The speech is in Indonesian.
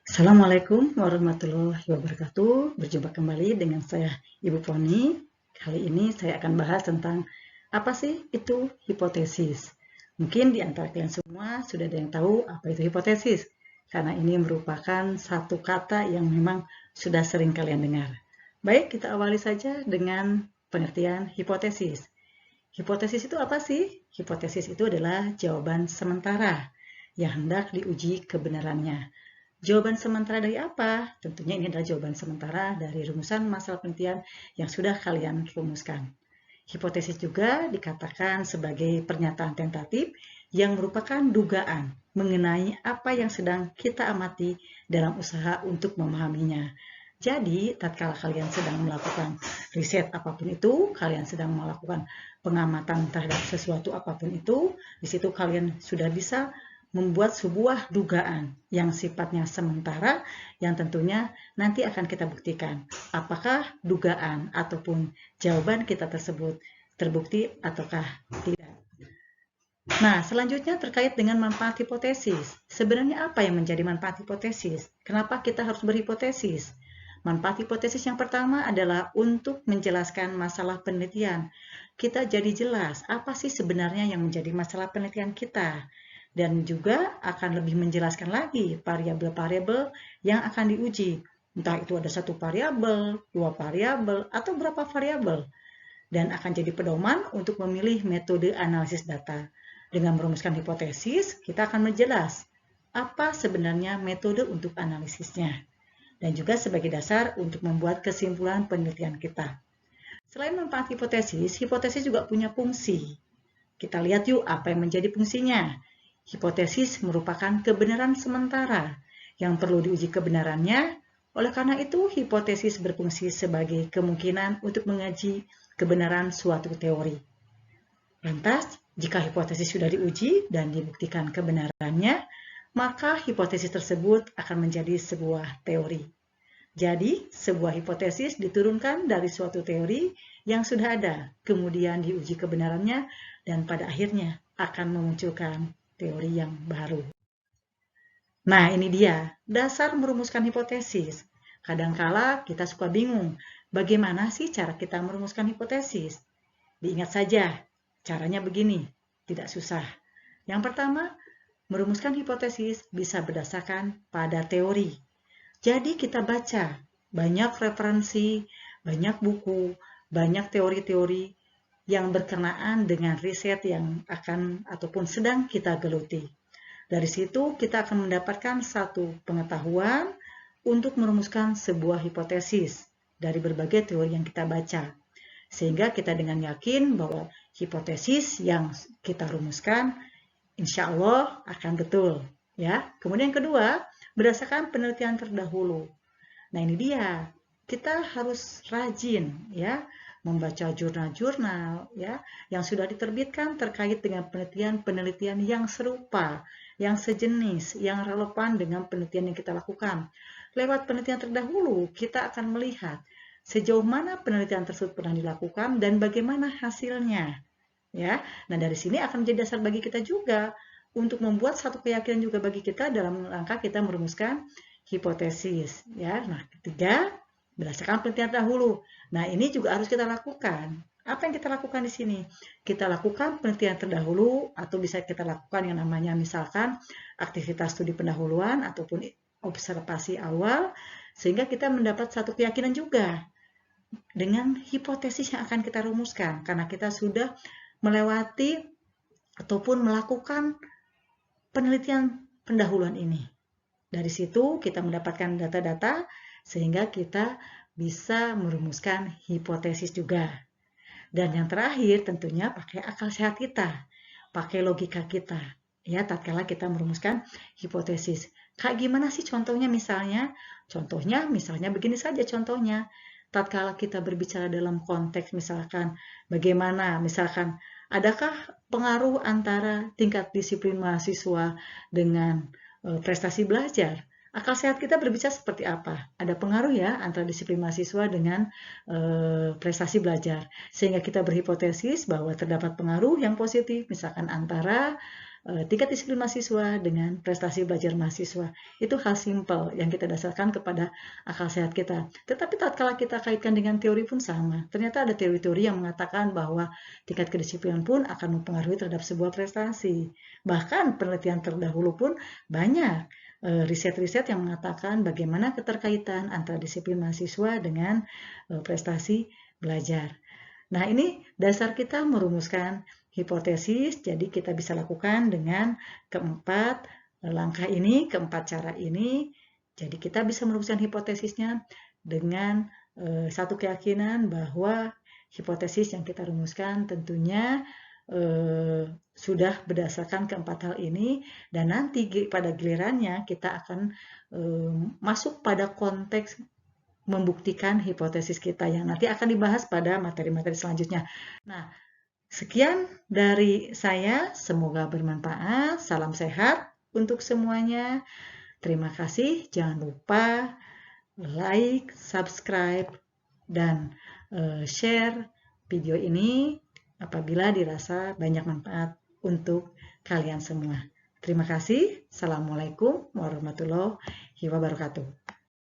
Assalamualaikum warahmatullahi wabarakatuh. Berjumpa kembali dengan saya Ibu Poni. Kali ini saya akan bahas tentang apa sih itu hipotesis. Mungkin di antara kalian semua sudah ada yang tahu apa itu hipotesis, karena ini merupakan satu kata yang memang sudah sering kalian dengar. Baik, kita awali saja dengan pengertian hipotesis. Hipotesis itu apa sih? Hipotesis itu adalah jawaban sementara yang hendak diuji kebenarannya. Jawaban sementara dari apa? Tentunya ini adalah jawaban sementara dari rumusan masalah penelitian yang sudah kalian rumuskan. Hipotesis juga dikatakan sebagai pernyataan tentatif yang merupakan dugaan mengenai apa yang sedang kita amati dalam usaha untuk memahaminya. Jadi, tatkala kalian sedang melakukan riset apapun itu, kalian sedang melakukan pengamatan terhadap sesuatu apapun itu, di situ kalian sudah bisa membuat sebuah dugaan yang sifatnya sementara yang tentunya nanti akan kita buktikan apakah dugaan ataupun jawaban kita tersebut terbukti ataukah tidak. Nah, selanjutnya terkait dengan manfaat hipotesis. Sebenarnya apa yang menjadi manfaat hipotesis? Kenapa kita harus berhipotesis? Manfaat hipotesis yang pertama adalah untuk menjelaskan masalah penelitian. Kita jadi jelas apa sih sebenarnya yang menjadi masalah penelitian kita. Dan juga akan lebih menjelaskan lagi variabel-variabel yang akan diuji. Entah itu ada satu variabel, dua variabel, atau berapa variabel. Dan akan jadi pedoman untuk memilih metode analisis data. Dengan merumuskan hipotesis, kita akan menjelas apa sebenarnya metode untuk analisisnya. Dan juga sebagai dasar untuk membuat kesimpulan penelitian kita. Selain manfaat hipotesis, hipotesis juga punya fungsi. Kita lihat yuk apa yang menjadi fungsinya. Hipotesis merupakan kebenaran sementara yang perlu diuji kebenarannya. Oleh karena itu, hipotesis berfungsi sebagai kemungkinan untuk mengaji kebenaran suatu teori. Lantas, jika hipotesis sudah diuji dan dibuktikan kebenarannya, maka hipotesis tersebut akan menjadi sebuah teori. Jadi, sebuah hipotesis diturunkan dari suatu teori yang sudah ada, kemudian diuji kebenarannya, dan pada akhirnya akan memunculkan teori yang baru. Nah, ini dia dasar merumuskan hipotesis. Kadangkala kita suka bingung, bagaimana sih cara kita merumuskan hipotesis? Diingat saja, caranya begini, tidak susah. Yang pertama, merumuskan hipotesis bisa berdasarkan pada teori. Jadi kita baca banyak referensi, banyak buku, banyak teori-teori yang berkenaan dengan riset yang akan ataupun sedang kita geluti. Dari situ kita akan mendapatkan satu pengetahuan untuk merumuskan sebuah hipotesis dari berbagai teori yang kita baca. Sehingga kita dengan yakin bahwa hipotesis yang kita rumuskan insya Allah akan betul. Ya. Kemudian yang kedua, berdasarkan penelitian terdahulu. Nah, ini dia. Kita harus rajin ya membaca jurnal-jurnal ya yang sudah diterbitkan terkait dengan penelitian-penelitian yang serupa, yang sejenis, yang relevan dengan penelitian yang kita lakukan. Lewat penelitian terdahulu, kita akan melihat sejauh mana penelitian tersebut pernah dilakukan dan bagaimana hasilnya. Ya. Nah, dari sini akan menjadi dasar bagi kita juga untuk membuat satu keyakinan juga bagi kita dalam rangka kita merumuskan hipotesis. Ya. Nah, ketiga, berdasarkan penelitian dahulu. Nah, ini juga harus kita lakukan. Apa yang kita lakukan di sini? Kita lakukan penelitian terdahulu atau bisa kita lakukan yang namanya misalkan aktivitas studi pendahuluan ataupun observasi awal sehingga kita mendapat satu keyakinan juga dengan hipotesis yang akan kita rumuskan karena kita sudah melewati ataupun melakukan penelitian pendahuluan ini. Dari situ kita mendapatkan data-data sehingga kita bisa merumuskan hipotesis juga. Dan yang terakhir tentunya pakai akal sehat kita, pakai logika kita. Ya, tatkala kita merumuskan hipotesis. Kayak gimana sih contohnya misalnya? Contohnya misalnya begini saja contohnya. Tatkala kita berbicara dalam konteks misalkan bagaimana misalkan adakah pengaruh antara tingkat disiplin mahasiswa dengan prestasi belajar? Akal sehat kita berbicara seperti apa? Ada pengaruh ya antara disiplin mahasiswa dengan prestasi belajar. Sehingga kita berhipotesis bahwa terdapat pengaruh yang positif, misalkan antara tingkat disiplin mahasiswa dengan prestasi belajar mahasiswa. Itu hal simpel yang kita dasarkan kepada akal sehat kita. Tetapi tatkala kita kaitkan dengan teori pun sama. Ternyata ada teori-teori yang mengatakan bahwa tingkat kedisiplinan pun akan mempengaruhi terhadap sebuah prestasi. Bahkan penelitian terdahulu pun banyak riset-riset yang mengatakan bagaimana keterkaitan antara disiplin mahasiswa dengan prestasi belajar. Nah, ini dasar kita merumuskan hipotesis, jadi kita bisa lakukan dengan keempat langkah ini, keempat cara ini. Jadi kita bisa merumuskan hipotesisnya dengan satu keyakinan bahwa hipotesis yang kita rumuskan tentunya sudah berdasarkan keempat hal ini, dan nanti pada gilirannya kita akan masuk pada konteks membuktikan hipotesis kita yang nanti akan dibahas pada materi-materi selanjutnya. Nah, sekian dari saya, semoga bermanfaat. Salam sehat untuk semuanya. Terima kasih. Jangan lupa like, subscribe, dan share video ini apabila dirasa banyak manfaat untuk kalian semua. Terima kasih. Assalamualaikum warahmatullahi wabarakatuh.